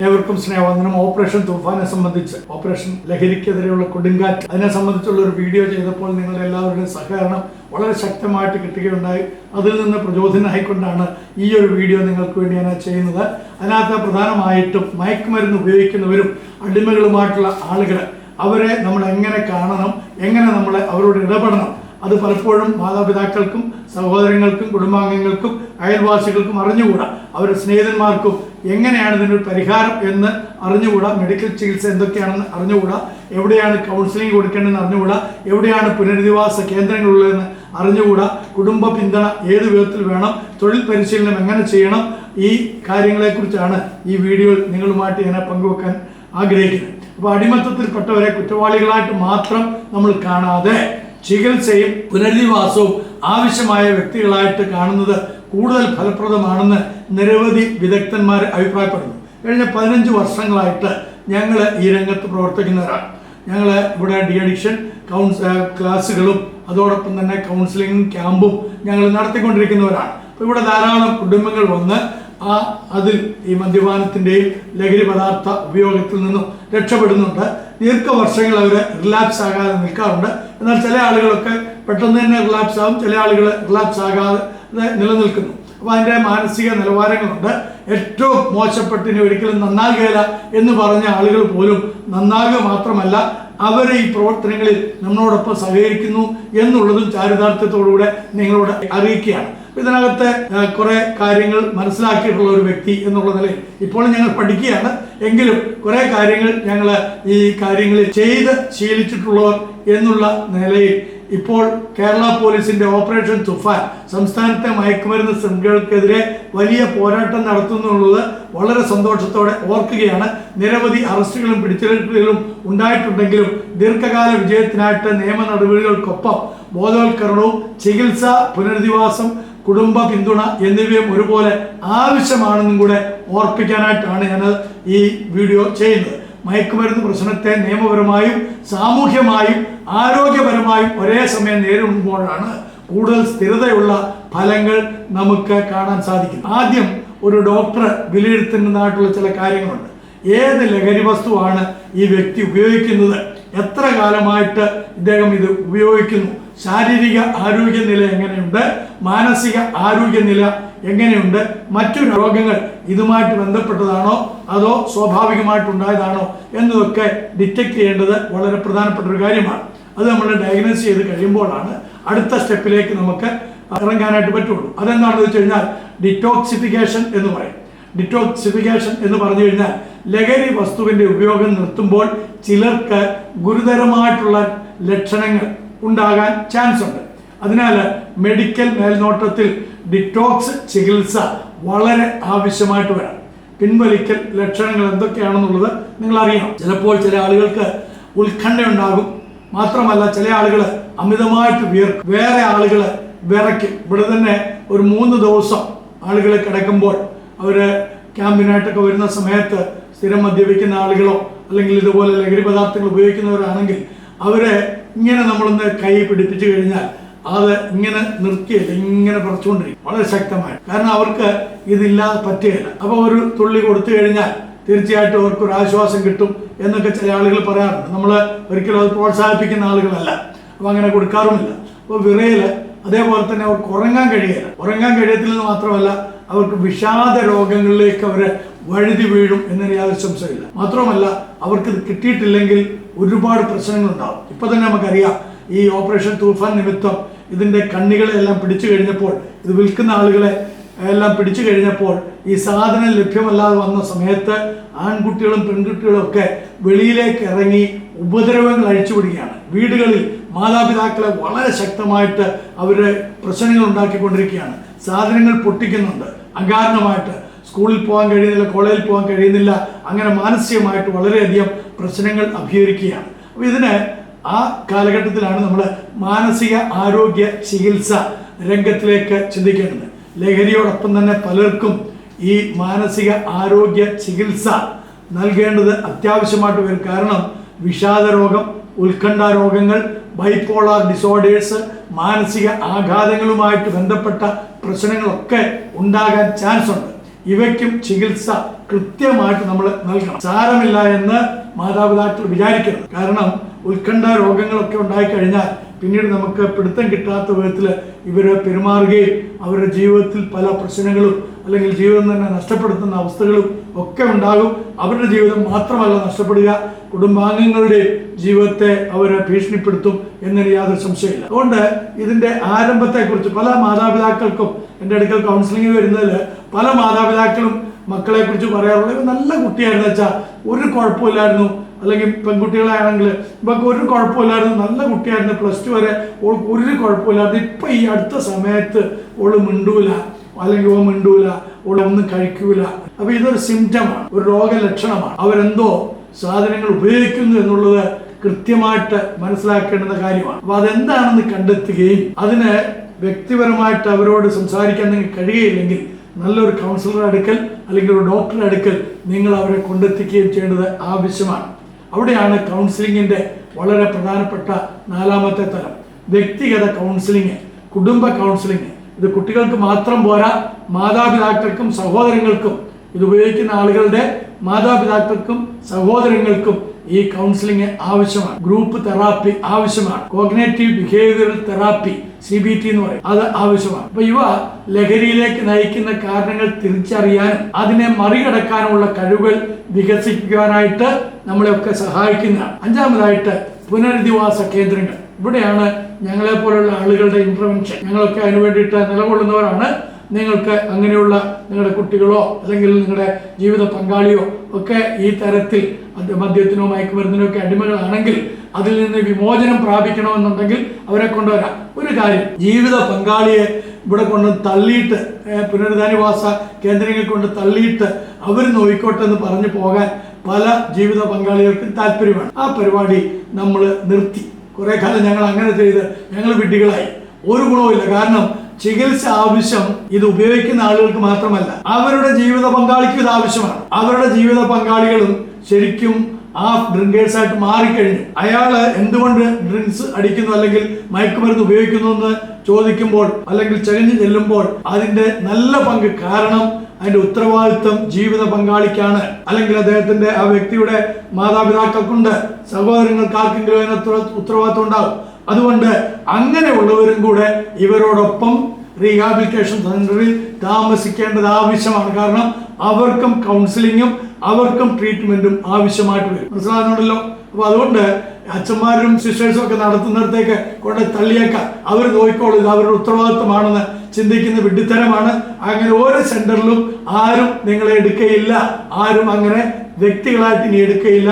ഏവർക്കും സ്നേഹവന്ദനം. ഓപ്പറേഷൻ തൂഫാനെ സംബന്ധിച്ച്, ഓപ്പറേഷൻ ലഹരിക്കെതിരെയുള്ള കൊടുങ്കാറ്റ്, അതിനെ സംബന്ധിച്ചുള്ള ഒരു വീഡിയോ ചെയ്തപ്പോൾ നിങ്ങളുടെ എല്ലാവരുടെയും സഹകരണം വളരെ ശക്തമായിട്ട് കിട്ടുകയുണ്ടായി. അതിൽ നിന്ന് പ്രചോദനമായിക്കൊണ്ടാണ് ഈ ഒരു വീഡിയോ നിങ്ങൾക്ക് വേണ്ടി ഞാൻ ചെയ്യുന്നത്. അതിനകത്ത് പ്രധാനമായിട്ടും മയക്കുമരുന്ന് ഉപയോഗിക്കുന്നവരും അടിമകളുമായിട്ടുള്ള ആളുകൾ, അവരെ നമ്മൾ എങ്ങനെ കാണണം, എങ്ങനെ നമ്മൾ അവരോട് ഇടപെടണം, അത് പലപ്പോഴും മാതാപിതാക്കൾക്കും സഹോദരങ്ങൾക്കും കുടുംബാംഗങ്ങൾക്കും അയൽവാസികൾക്കും അറിഞ്ഞുകൂടാ. അവരുടെ സ്നേഹിതന്മാർക്കും എങ്ങനെയാണ് ഇതിനൊരു പരിഹാരം എന്ന് അറിഞ്ഞുകൂടാ. മെഡിക്കൽ ചികിത്സ എന്തൊക്കെയാണെന്ന് അറിഞ്ഞുകൂടാ. എവിടെയാണ് കൗൺസിലിംഗ് കൊടുക്കേണ്ടതെന്ന് അറിഞ്ഞുകൂടാ. എവിടെയാണ് പുനരധിവാസ കേന്ദ്രങ്ങളുള്ളതെന്ന് അറിഞ്ഞുകൂടാ. കുടുംബ പിന്തുണ ഏത് വിധത്തിൽ വേണം, തൊഴിൽ പരിശീലനം എങ്ങനെ ചെയ്യണം, ഈ കാര്യങ്ങളെക്കുറിച്ചാണ് ഈ വീഡിയോയിൽ നിങ്ങളുമായിട്ട് ഞാൻ പങ്കുവെക്കാൻ ആഗ്രഹിക്കുന്നത്. അപ്പോൾ അടിമത്തത്തിൽപ്പെട്ടവരെ കുറ്റവാളികളായിട്ട് മാത്രം നമ്മൾ കാണാതെ ചികിത്സയും പുനരധിവാസവും ആവശ്യമായ വ്യക്തികളായിട്ട് കാണുന്നത് കൂടുതൽ ഫലപ്രദമാണെന്ന് നിരവധി വിദഗ്ധന്മാർ അഭിപ്രായപ്പെടുന്നു. കഴിഞ്ഞ 15 വർഷങ്ങളായിട്ട് ഞങ്ങൾ ഈ രംഗത്ത് പ്രവർത്തിക്കുന്നവരാണ്. ഞങ്ങൾ ഇവിടെ ഡി അഡിക്ഷൻ ക്ലാസ്സുകളും അതോടൊപ്പം തന്നെ കൗൺസിലിംഗും ക്യാമ്പും ഞങ്ങൾ നടത്തിക്കൊണ്ടിരിക്കുന്നവരാണ്. അപ്പോൾ ഇവിടെ ധാരാളം കുടുംബങ്ങൾ വന്ന് അതിൽ ഈ മദ്യപാനത്തിൻ്റെയും ലഹരി പദാർത്ഥ ഉപയോഗത്തിൽ നിന്നും രക്ഷപ്പെടുന്നുണ്ട്. ദീർഘവർഷങ്ങൾ അവർ റിലാപ്സ് ആകാതെ നിൽക്കാറുണ്ട്. എന്നാൽ ചില ആളുകളൊക്കെ പെട്ടെന്ന് തന്നെ റിലാപ്സ് ആകും, ചില ആളുകൾ റിലാപ്സ് ആകാതെ നിലനിൽക്കുന്നു. അപ്പോൾ അതിൻ്റെ മാനസിക നിലവാരങ്ങളുണ്ട്. ഏറ്റവും മോശപ്പെട്ടിന് ഒരിക്കലും നന്നാകുകയില്ല എന്ന് പറഞ്ഞ ആളുകൾ പോലും നന്നാകുക മാത്രമല്ല, അവർ ഈ പ്രവർത്തനങ്ങളിൽ നമ്മളോടൊപ്പം സഹകരിക്കുന്നു എന്നുള്ളതും ചാരിതാർത്ഥ്യത്തോടുകൂടെ നിങ്ങളോട് അറിയിക്കുകയാണ്. ഇതിനകത്ത് കുറെ കാര്യങ്ങൾ മനസ്സിലാക്കിയിട്ടുള്ള ഒരു വ്യക്തി എന്നുള്ള നിലയിൽ ഇപ്പോൾ ഞങ്ങൾ പഠിക്കുകയാണ്. എങ്കിലും കുറെ കാര്യങ്ങൾ ഞങ്ങൾ ഈ കാര്യങ്ങളിൽ ചെയ്ത് ശീലിച്ചിട്ടുള്ളവർ എന്നുള്ള നിലയിൽ ഇപ്പോൾ കേരള പോലീസിന്റെ ഓപ്പറേഷൻ തുഫാൻ സംസ്ഥാനത്തെ മയക്കുമരുന്ന് ശൃംഖലകൾക്കെതിരെ വലിയ പോരാട്ടം നടത്തുന്നുള്ളത് വളരെ സന്തോഷത്തോടെ ഓർക്കുകയാണ്. നിരവധി അറസ്റ്റുകളും പിടിച്ചെടുക്കലുകളും ഉണ്ടായിട്ടുണ്ടെങ്കിലും ദീർഘകാല വിജയത്തിനായിട്ട് നിയമ നടപടികൾക്കൊപ്പം ബോധവൽക്കരണവും ചികിത്സ, പുനരധിവാസം, കുടുംബ പിന്തുണ എന്നിവയും ഒരുപോലെ ആവശ്യമാണെന്നും കൂടെ ഓർപ്പിക്കാനായിട്ടാണ് ഞാൻ ഈ വീഡിയോ ചെയ്യുന്നത്. മയക്കുമരുന്ന് പ്രശ്നത്തെ നിയമപരമായും സാമൂഹ്യമായും ആരോഗ്യപരമായും ഒരേ സമയം നേരിടുമ്പോഴാണ് കൂടുതൽ സ്ഥിരതയുള്ള ഫലങ്ങൾ നമുക്ക് കാണാൻ സാധിക്കും. ആദ്യം ഒരു ഡോക്ടർ വിലയിരുത്തേണ്ടതായിട്ടുള്ള ചില കാര്യങ്ങളുണ്ട്. ഏത് ലഹരി വസ്തുവാണ് ഈ വ്യക്തി ഉപയോഗിക്കുന്നത്, എത്ര കാലമായിട്ട് ഇദ്ദേഹം ഇത് ഉപയോഗിക്കുന്നു, ശാരീരിക ആരോഗ്യനില എങ്ങനെയുണ്ട്, മാനസിക ആരോഗ്യനില എങ്ങനെയുണ്ട്, മറ്റു രോഗങ്ങൾ ഇതുമായിട്ട് ബന്ധപ്പെട്ടതാണോ അതോ സ്വാഭാവികമായിട്ടുണ്ടായതാണോ എന്നതൊക്കെ ഡിറ്റക്ട് ചെയ്യേണ്ടത് വളരെ പ്രധാനപ്പെട്ട ഒരു കാര്യമാണ്. അത് നമ്മൾ ഡയഗ്നോസ് ചെയ്ത് കഴിയുമ്പോഴാണ് അടുത്ത സ്റ്റെപ്പിലേക്ക് നമുക്ക് ഇറങ്ങാനായിട്ട് പറ്റുള്ളൂ. അതെന്താണെന്ന് വെച്ച് കഴിഞ്ഞാൽ ഡിറ്റോക്സിഫിക്കേഷൻ എന്ന് പറയും. ഡിറ്റോക്സിഫിക്കേഷൻ എന്ന് പറഞ്ഞു കഴിഞ്ഞാൽ ലഹരി വസ്തുവിൻ്റെ ഉപയോഗം നിർത്തുമ്പോൾ ചിലർക്ക് ഗുരുതരമായിട്ടുള്ള ലക്ഷണങ്ങൾ ഉണ്ടാകാൻ ചാൻസ് ഉണ്ട്. അതിനാൽ മെഡിക്കൽ മേൽനോട്ടത്തിൽ ഡിറ്റോക്സ് ചികിത്സ വളരെ ആവശ്യമായിട്ട് വരാം. പിൻവലിക്കൽ ലക്ഷണങ്ങൾ എന്തൊക്കെയാണെന്നുള്ളത് നിങ്ങൾ അറിയണം. ചിലപ്പോൾ ചില ആളുകൾക്ക് ഉത്കണ്ഠയുണ്ടാകും. മാത്രമല്ല ചില ആളുകൾ അമിതമായിട്ട് വിയർക്കും, വേറെ ആളുകൾ വിറയ്ക്കും. ഇവിടെ തന്നെ ഒരു 3 ദിവസം ആളുകൾ കിടക്കുമ്പോൾ അവർ ക്യാമ്പിനായിട്ടൊക്കെ വരുന്ന സമയത്ത് സ്ഥിരം മദ്യപിക്കുന്ന ആളുകളോ അല്ലെങ്കിൽ ഇതുപോലെ ലഹരി പദാർത്ഥങ്ങൾ ഉപയോഗിക്കുന്നവരാണെങ്കിൽ അവരെ ഇങ്ങനെ നമ്മളൊന്ന് കൈ പിടിപ്പിച്ചു കഴിഞ്ഞാൽ അത് ഇങ്ങനെ നിർത്തിയില്ല, ഇങ്ങനെ പറിച്ചുകൊണ്ടിരിക്കും വളരെ ശക്തമായി. കാരണം അവർക്ക് ഇതില്ലാതെ പറ്റുകയില്ല. അപ്പോൾ ഒരു തുള്ളി കൊടുത്തു കഴിഞ്ഞാൽ തീർച്ചയായിട്ടും അവർക്കൊരു ആശ്വാസം കിട്ടും എന്നൊക്കെ ചില ആളുകൾ പറയാറുണ്ട്. നമ്മൾ ഒരിക്കലും അത് പ്രോത്സാഹിപ്പിക്കുന്ന ആളുകളല്ല, അപ്പോൾ അങ്ങനെ കൊടുക്കാറുമില്ല. അപ്പോൾ വിറയൽ, അതേപോലെ തന്നെ അവർക്ക് ഉറങ്ങാൻ കഴിയത്തില്ലെന്ന് മാത്രമല്ല അവർക്ക് വിഷാദ രോഗങ്ങളിലേക്ക് അവർ വഴുതി വീഴും എന്നതിന് യാതൊരു സംശയമില്ല. മാത്രമല്ല അവർക്ക് ഇത് കിട്ടിയിട്ടില്ലെങ്കിൽ ഒരുപാട് പ്രശ്നങ്ങളുണ്ടാവും. ഇപ്പൊ തന്നെ നമുക്കറിയാം, ഈ ഓപ്പറേഷൻ തൂഫാൻ നിമിത്തം ഇതിന്റെ കണ്ണികളെല്ലാം പിടിച്ചു കഴിഞ്ഞപ്പോൾ, ഇത് വിൽക്കുന്ന ആളുകളെ എല്ലാം പിടിച്ചു കഴിഞ്ഞപ്പോൾ ഈ സാധനം ലഭ്യമല്ലാതെ വന്ന സമയത്ത് ആൺകുട്ടികളും പെൺകുട്ടികളും ഒക്കെ വെളിയിലേക്ക് ഇറങ്ങി ഉപദ്രവങ്ങൾ അഴിച്ചുവിടുകയാണ്. വീടുകളിൽ മാതാപിതാക്കളെ വളരെ ശക്തമായിട്ട് അവര് പ്രശ്നങ്ങൾ ഉണ്ടാക്കിക്കൊണ്ടിരിക്കുകയാണ്. സാധനങ്ങൾ പൊട്ടിക്കുന്നുണ്ട് അകാരണമായിട്ട്. സ്കൂളിൽ പോകാൻ കഴിയുന്നില്ല, കോളേജിൽ പോകാൻ കഴിയുന്നില്ല. അങ്ങനെ മാനസികമായിട്ട് വളരെയധികം പ്രശ്നങ്ങൾ അഭിമുഖീകരിക്കുകയാണ്. അപ്പോൾ ഇതിന് ആ കാലഘട്ടത്തിലാണ് നമ്മൾ മാനസിക ആരോഗ്യ ചികിത്സ രംഗത്തിലേക്ക് ചിന്തിക്കേണ്ടത്. ലഹരിയോടൊപ്പം തന്നെ പലർക്കും ഈ മാനസിക ആരോഗ്യ ചികിത്സ നൽകേണ്ടത് അത്യാവശ്യമായിട്ട് വരും. കാരണം വിഷാദ രോഗം, ഉത്കണ്ഠ രോഗങ്ങൾ, ബൈപോളാർ ഡിസോർഡേഴ്സ്, മാനസിക ആഘാതങ്ങളുമായിട്ട് ബന്ധപ്പെട്ട പ്രശ്നങ്ങളൊക്കെ ഉണ്ടാകാൻ ചാൻസ് ഉണ്ട്. ഇവയ്ക്കും ചികിത്സ കൃത്യമായിട്ട് നമ്മൾ നൽകണം. സാരമില്ല എന്ന് മാതാപിതാക്കൾ വിചാരിക്കരുത്. കാരണം ഉത്കണ്ഠ രോഗങ്ങളൊക്കെ ഉണ്ടായിക്കഴിഞ്ഞാൽ പിന്നീട് നമുക്ക് പിടുത്തം കിട്ടാത്ത വിധത്തിൽ ഇവരെ പെരുമാറുകയും അവരുടെ ജീവിതത്തിൽ പല പ്രശ്നങ്ങളും അല്ലെങ്കിൽ ജീവിതം തന്നെ നഷ്ടപ്പെടുത്തുന്ന അവസ്ഥകളും ഒക്കെ ഉണ്ടാകും. അവരുടെ ജീവിതം മാത്രമല്ല നഷ്ടപ്പെടുക, കുടുംബാംഗങ്ങളുടെ ജീവിതത്തെ അവരെ ഭീഷണിപ്പെടുത്തും എന്നതിന് യാതൊരു സംശയമില്ല. അതുകൊണ്ട് ഇതിന്റെ ആരംഭത്തെക്കുറിച്ച് പല മാതാപിതാക്കൾക്കും എൻ്റെ അടുക്കൽ കൗൺസിലിംഗ് വരുന്നതിൽ പല മാതാപിതാക്കളും മക്കളെ കുറിച്ച് പറയാറുള്ളത് നല്ല കുട്ടിയായിരുന്നു വെച്ചാൽ ഒരു കുഴപ്പമില്ലായിരുന്നു, അല്ലെങ്കിൽ പെൺകുട്ടികളാണെങ്കിൽ ഇവർക്ക് ഒരു കുഴപ്പമില്ലായിരുന്നു, നല്ല കുട്ടിയായിരുന്നു, +2 വരെ ഓൾക്ക് ഒരു കുഴപ്പമില്ലായിരുന്നു. ഇപ്പം ഈ അടുത്ത സമയത്ത് ഓള് മിണ്ടൂല, അല്ലെങ്കിൽ ഓ മിണ്ടൂല, ഓള് ഒന്നും കഴിക്കൂല. അപ്പൊ ഇതൊരു സിംറ്റമാണ്, ഒരു രോഗലക്ഷണമാണ്. അവരെന്തോ സാധനങ്ങൾ ഉപയോഗിക്കുന്നു എന്നുള്ളത് കൃത്യമായിട്ട് മനസ്സിലാക്കേണ്ടുന്ന കാര്യമാണ്. അപ്പൊ അതെന്താണെന്ന് കണ്ടെത്തുകയും അതിന് വ്യക്തിപരമായിട്ട് അവരോട് സംസാരിക്കാൻ നിങ്ങൾക്ക് കഴിയുകയില്ലെങ്കിൽ നല്ലൊരു കൗൺസിലർ അടുക്കൽ അല്ലെങ്കിൽ ഒരു ഡോക്ടറുടെ അടുക്കൽ നിങ്ങൾ അവരെ കൊണ്ടെത്തിക്കുകയും ചെയ്യേണ്ടത് ആവശ്യമാണ്. അവിടെയാണ് കൗൺസിലിങ്ങിന്റെ വളരെ പ്രധാനപ്പെട്ട 4ാമത്തെ തലം, വ്യക്തിഗത കൗൺസിലിംഗ്, കുടുംബ കൗൺസിലിംഗ്. ഇത് കുട്ടികൾക്ക് മാത്രം പോരാ, മാതാപിതാക്കൾക്കും സഹോദരങ്ങൾക്കും, ഇത് ഉപയോഗിക്കുന്ന ആളുകളുടെ മാതാപിതാക്കൾക്കും സഹോദരങ്ങൾക്കും ഈ കൗൺസിലിംഗ് ആവശ്യമാണ്. ഗ്രൂപ്പ് തെറാപ്പി ആവശ്യമാണ്. കോഗ്നേറ്റീവ് ബിഹേവിയറൽ തെറാപ്പി CBT എന്ന് പറയും, അത് ആവശ്യമാണ്. അപ്പൊ ഇവ ലഹരിയിലേക്ക് നയിക്കുന്ന കാരണങ്ങൾ തിരിച്ചറിയാനും അതിനെ മറികടക്കാനുമുള്ള കഴിവുകൾ വികസിപ്പിക്കുവാനായിട്ട് നമ്മളെയൊക്കെ സഹായിക്കുന്നതാണ്. 5ാമതായിട്ട് പുനരധിവാസ കേന്ദ്രങ്ങൾ. ഇവിടെയാണ് ഞങ്ങളെ പോലുള്ള ആളുകളുടെ ഇന്റർവെൻഷൻ. ഞങ്ങളൊക്കെ അതിനു വേണ്ടിയിട്ട് നിലകൊള്ളുന്നവരാണ്. നിങ്ങൾക്ക് അങ്ങനെയുള്ള നിങ്ങളുടെ കുട്ടികളോ അല്ലെങ്കിൽ നിങ്ങളുടെ ജീവിത പങ്കാളിയോ ഒക്കെ ഈ തരത്തിൽ മദ്യത്തിനോ മയക്കുമരുന്നിനോ ഒക്കെ അടിമകളാണെങ്കിൽ അതിൽ നിന്ന് വിമോചനം പ്രാപിക്കണമെന്നുണ്ടെങ്കിൽ അവരെ കൊണ്ടുവരാം. ഒരു കാര്യം, ജീവിത പങ്കാളിയെ ഇവിടെ കൊണ്ട് തള്ളിയിട്ട് പുനരധിവാസ കേന്ദ്രങ്ങളിൽ കൊണ്ട് തള്ളിയിട്ട് അവർ നോയിക്കോട്ടെ എന്ന് പറഞ്ഞു പോകാൻ പല ജീവിത പങ്കാളികൾക്കും താല്പര്യമാണ്. ആ പരിപാടി നമ്മൾ നിർത്തി. കുറെ കാലം ഞങ്ങൾ അങ്ങനെ ചെയ്ത് ഞങ്ങൾ വിഡ്ഢികളായി. ഒരു ഗുണവുമില്ല. കാരണം ചികിത്സ ആവശ്യം ഇത് ഉപയോഗിക്കുന്ന ആളുകൾക്ക് മാത്രമല്ല, അവരുടെ ജീവിത പങ്കാളിക്കും ഇത് ആവശ്യമാണ്. അവരുടെ ജീവിത പങ്കാളികളും ശരിക്കും ഡ്രിങ്കേഴ്സ് ആയിട്ട് മാറിക്കഴിഞ്ഞു. അയാള് എന്തുകൊണ്ട് ഡ്രിങ്ക്സ് അടിക്കുന്നു അല്ലെങ്കിൽ മയക്കുമരുന്ന് ഉപയോഗിക്കുന്നു എന്ന് ചോദിക്കുമ്പോൾ അല്ലെങ്കിൽ ചകഞ്ഞു ചെല്ലുമ്പോൾ അതിന്റെ നല്ല പങ്ക് കാരണം അതിന്റെ ഉത്തരവാദിത്വം ജീവിത പങ്കാളിക്കാണ്, അല്ലെങ്കിൽ അദ്ദേഹത്തിന്റെ ആ വ്യക്തിയുടെ മാതാപിതാക്കൾക്കുണ്ട്, സഹോദരങ്ങൾക്ക് ആർക്കെങ്കിലും അതിനകത്ത് ഉത്തരവാദിത്വം ഉണ്ടാകും. അതുകൊണ്ട് അങ്ങനെയുള്ളവരും കൂടെ ഇവരോടൊപ്പം റീഹാബിലിറ്റേഷൻ സെന്ററിൽ താമസിക്കേണ്ടത് ആവശ്യമാണ്. കാരണം അവർക്കും കൗൺസിലിങ്ങും അവർക്കും ട്രീറ്റ്മെന്റും ആവശ്യമായിട്ട് വരും. മനസ്സിലാകുന്നുണ്ടല്ലോ? അപ്പൊ അതുകൊണ്ട് അച്ഛന്മാരും സിസ്റ്റേഴ്സും ഒക്കെ നടത്തുന്നിടത്തേക്ക് കൊണ്ട് തള്ളിയേക്കാം, അവർ നോക്കിക്കോളൂ, ഇത് അവരുടെ ഉത്തരവാദിത്വമാണെന്ന് ചിന്തിക്കുന്ന വിഡ്ഢിത്തരമാണ്. അങ്ങനെ ഓരോ സെന്ററിലും ആരും നിങ്ങളെ എടുക്കുകയില്ല, ആരും അങ്ങനെ വ്യക്തികളായിട്ട് ഇനി എടുക്കുകയില്ല.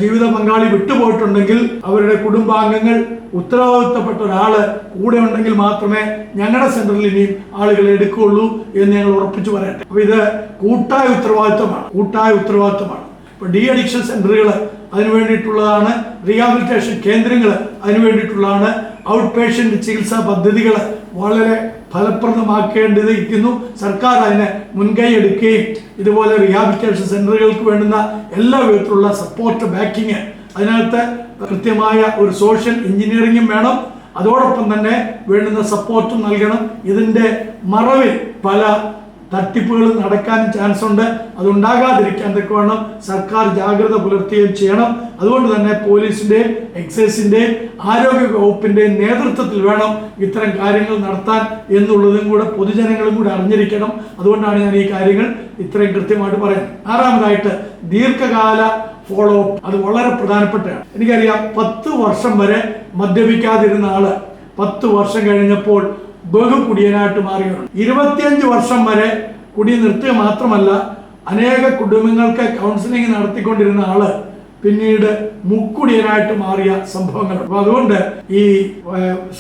ജീവിത പങ്കാളി വിട്ടുപോയിട്ടുണ്ടെങ്കിൽ അവരുടെ കുടുംബാംഗങ്ങൾ, ഉത്തരവാദിത്തപ്പെട്ട ഒരാള് കൂടെ ഉണ്ടെങ്കിൽ മാത്രമേ ഞങ്ങളുടെ സെന്ററിൽ ഇനിയും ആളുകളെ എടുക്കുകയുള്ളൂ എന്ന് ഞങ്ങൾ ഉറപ്പിച്ചു പറയട്ടെ. അപ്പൊ ഇത് കൂട്ടായ ഉത്തരവാദിത്തമാണ്. ഇപ്പൊ ഡി അഡിക്ഷൻ സെന്ററുകൾ അതിനു വേണ്ടിയിട്ടുള്ളതാണ്, റീഹാബിലിറ്റേഷൻ കേന്ദ്രങ്ങൾ അതിനു വേണ്ടിയിട്ടുള്ളതാണ്, ഔട്ട് പേഷ്യന്റ് ചികിത്സാ പദ്ധതികൾ വളരെ ഫലപ്രദമാക്കേണ്ടിയിരിക്കുന്നു. സർക്കാർ അതിന് മുൻകൈ എടുക്കുകയും ഇതുപോലെ റീഹാബിലിറ്റേഷൻ സെന്ററുകൾക്ക് വേണ്ടുന്ന എല്ലാ വിധത്തിലുള്ള സപ്പോർട്ട്, ബാക്കിങ്, അതിനകത്ത് കൃത്യമായ ഒരു സോഷ്യൽ എഞ്ചിനീയറിംഗും വേണം. അതോടൊപ്പം തന്നെ വേണ്ടുന്ന സപ്പോർട്ടും നൽകണം. ഇതിന്റെ മറവിൽ പല തട്ടിപ്പുകൾ നടക്കാനും ചാൻസ് ഉണ്ട്. അതുണ്ടാകാതിരിക്കാൻ തക്കവണ്ണം സർക്കാർ ജാഗ്രത പുലർത്തുകയും ചെയ്യണം. അതുകൊണ്ട് തന്നെ പോലീസിന്റെയും എക്സൈസിന്റെയും ആരോഗ്യ വകുപ്പിന്റെയും നേതൃത്വത്തിൽ വേണം ഇത്തരം കാര്യങ്ങൾ നടത്താൻ എന്നുള്ളതും കൂടെ പൊതുജനങ്ങളും കൂടെ അറിഞ്ഞിരിക്കണം. അതുകൊണ്ടാണ് ഞാൻ ഈ കാര്യങ്ങൾ ഇത്രയും കൃത്യമായിട്ട് പറയുന്നത്. 6ാമതായിട്ട് ദീർഘകാല ഫോളോ അപ്പ്. അത് വളരെ പ്രധാനപ്പെട്ടതാണ്. എനിക്കറിയാം, 10 വർഷം വരെ മദ്യപിക്കാതിരുന്ന ആള് 10 വർഷം കഴിഞ്ഞപ്പോൾ ബഹുകുടിയനായിട്ട് മാറിയാണ്. 25 വർഷം വരെ കുടി നിർത്തുക മാത്രമല്ല, അനേക കുടുംബങ്ങൾക്ക് കൗൺസിലിംഗ് നടത്തിക്കൊണ്ടിരുന്ന ആള് പിന്നീട് മുക്കുടിയനായിട്ട് മാറിയ സംഭവങ്ങൾ. അപ്പൊ അതുകൊണ്ട് ഈ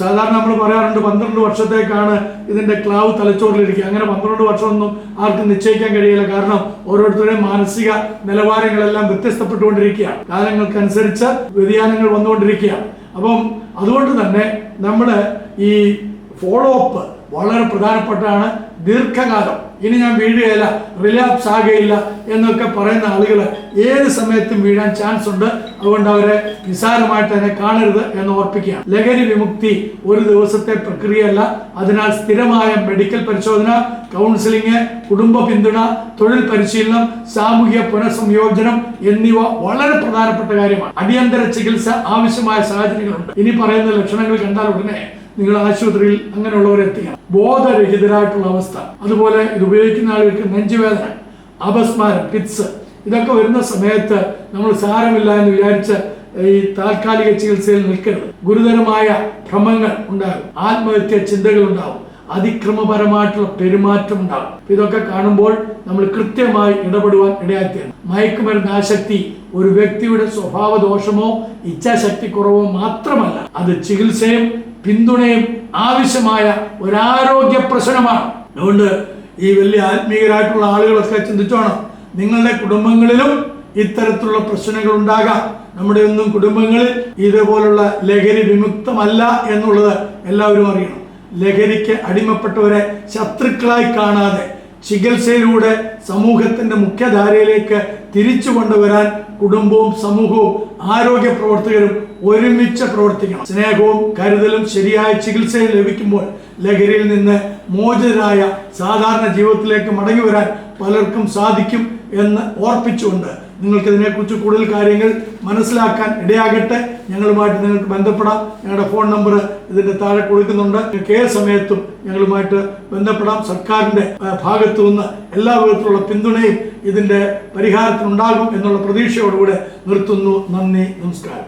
സാധാരണ നമ്മൾ പറയാറുണ്ട് 12 വർഷത്തേക്കാണ് ഇതിന്റെ ക്ലാവ് തലച്ചോറിലിരിക്കുക. അങ്ങനെ 12 വർഷമൊന്നും ആർക്കും നിശ്ചയിക്കാൻ കഴിയില്ല. കാരണം ഓരോരുത്തരുടെയും മാനസിക നിലവാരങ്ങളെല്ലാം വ്യത്യസ്തപ്പെട്ടുകൊണ്ടിരിക്കുകയാണ്, കാലങ്ങൾക്കനുസരിച്ച് വ്യതിയാനങ്ങൾ വന്നുകൊണ്ടിരിക്കുകയാണ്. അപ്പം അതുകൊണ്ട് തന്നെ നമ്മൾ ഈ ഫോളോ അപ്പ് വളരെ പ്രധാനപ്പെട്ടതാണ്. ദീർഘകാലം ഇനി ഞാൻ വീഴുകയില്ല, റിലാപ്സ് ആകുകയില്ല എന്നൊക്കെ പറയുന്ന ആളുകൾ ഏത് സമയത്തും വീഴാൻ ചാൻസ് ഉണ്ട്. അതുകൊണ്ട് അവരെ നിസ്സാരമായിട്ട് തന്നെ കാണരുത് എന്ന് ഓർപ്പിക്കുകയാണ്. ലഹരി വിമുക്തി ഒരു ദിവസത്തെ പ്രക്രിയയല്ല. അതിനാൽ സ്ഥിരമായ മെഡിക്കൽ പരിശോധന, കൗൺസിലിംഗ്, കുടുംബ പിന്തുണ, തൊഴിൽ പരിശീലനം, സാമൂഹിക പുനഃസംയോജനം എന്നിവ വളരെ പ്രധാനപ്പെട്ട കാര്യമാണ്. അടിയന്തര ചികിത്സ ആവശ്യമായ സാഹചര്യങ്ങളുണ്ട്. ഇനി പറയുന്ന ലക്ഷണങ്ങൾ കണ്ടാൽ ഉടനെ നിങ്ങൾ ആശുപത്രിയിൽ അങ്ങനെയുള്ളവരെ എത്തിക്കണം. ബോധരഹിതരായിട്ടുള്ള അവസ്ഥ, അതുപോലെ ഇത് ഉപയോഗിക്കുന്ന ആളുകൾക്ക് നെഞ്ചുവേദന, അപസ്മാരം, പിറ്റ്സ്, ഇതൊക്കെ വരുന്ന സമയത്ത് നമ്മൾ സാരമില്ല എന്ന് വിചാരിച്ച് ഈ താൽക്കാലിക ചികിത്സയിൽ നിൽക്കരുത്. ഗുരുതരമായ ഭ്രമങ്ങൾ ഉണ്ടാകും, ആത്മഹത്യ ചിന്തകൾ ഉണ്ടാകും, അതിക്രമപരമായിട്ടുള്ള പെരുമാറ്റം ഉണ്ടാകും. ഇതൊക്കെ കാണുമ്പോൾ നമ്മൾ കൃത്യമായി ഇടപെടുവാൻ ഇടയാക്കിയാണ്. മയക്കുമരുന്ന് ആസക്തി ഒരു വ്യക്തിയുടെ സ്വഭാവ ദോഷമോ ഇച്ഛാശക്തി കുറവോ മാത്രമല്ല, അത് ചികിത്സയും പിന്തുണയും ആവശ്യമായ ഒരാരോഗ്യ പ്രശ്നമാണ്. അതുകൊണ്ട് ഈ വലിയ ആത്മീയരായിട്ടുള്ള ആളുകളൊക്കെ ചിന്തിച്ചോണം, നിങ്ങളുടെ കുടുംബങ്ങളിലും ഇത്തരത്തിലുള്ള പ്രശ്നങ്ങൾ ഉണ്ടാകാം. നമ്മുടെ ഒന്നും കുടുംബങ്ങളിൽ ഇതുപോലുള്ള ലഹരി വിമുക്തമല്ല എന്നുള്ളത് എല്ലാവരും അറിയണം. ലഹരിക്ക് അടിമപ്പെട്ടവരെ ശത്രുക്കളായി കാണാതെ ചികിത്സയിലൂടെ സമൂഹത്തിന്റെ മുഖ്യധാരയിലേക്ക് തിരിച്ചു കൊണ്ടുവരാൻ കുടുംബവും സമൂഹവും ആരോഗ്യ പ്രവർത്തകരും ഒരുമിച്ച് പ്രവർത്തിക്കണം. സ്നേഹവും കരുതലും ശരിയായ ചികിത്സയും ലഭിക്കുമ്പോൾ ലഹരിയിൽ നിന്ന് മോചിതരായ സാധാരണ ജീവിതത്തിലേക്ക് മടങ്ങി വരാൻ പലർക്കും സാധിക്കും എന്ന് ഓർപ്പിച്ചുകൊണ്ട് നിങ്ങൾക്ക് ഇതിനെക്കുറിച്ച് കൂടുതൽ കാര്യങ്ങൾ മനസ്സിലാക്കാൻ ഇടയാകട്ടെ. ഞങ്ങളുമായിട്ട് നിങ്ങൾക്ക് ബന്ധപ്പെടാം. ഞങ്ങളുടെ ഫോൺ നമ്പർ ഇതിന്റെ താഴെ കൊടുക്കുന്നുണ്ട്. നിങ്ങൾക്ക് ഏത് സമയത്തും ഞങ്ങളുമായിട്ട് ബന്ധപ്പെടാം. സർക്കാരിന്റെ ഭാഗത്തു നിന്ന് എല്ലാ വിധത്തിലുള്ള പിന്തുണയും ഇതിന്റെ പരിഹാരത്തിനുണ്ടാകും എന്നുള്ള പ്രതീക്ഷയോടുകൂടെ നിർത്തുന്നു. നന്ദി, നമസ്കാരം.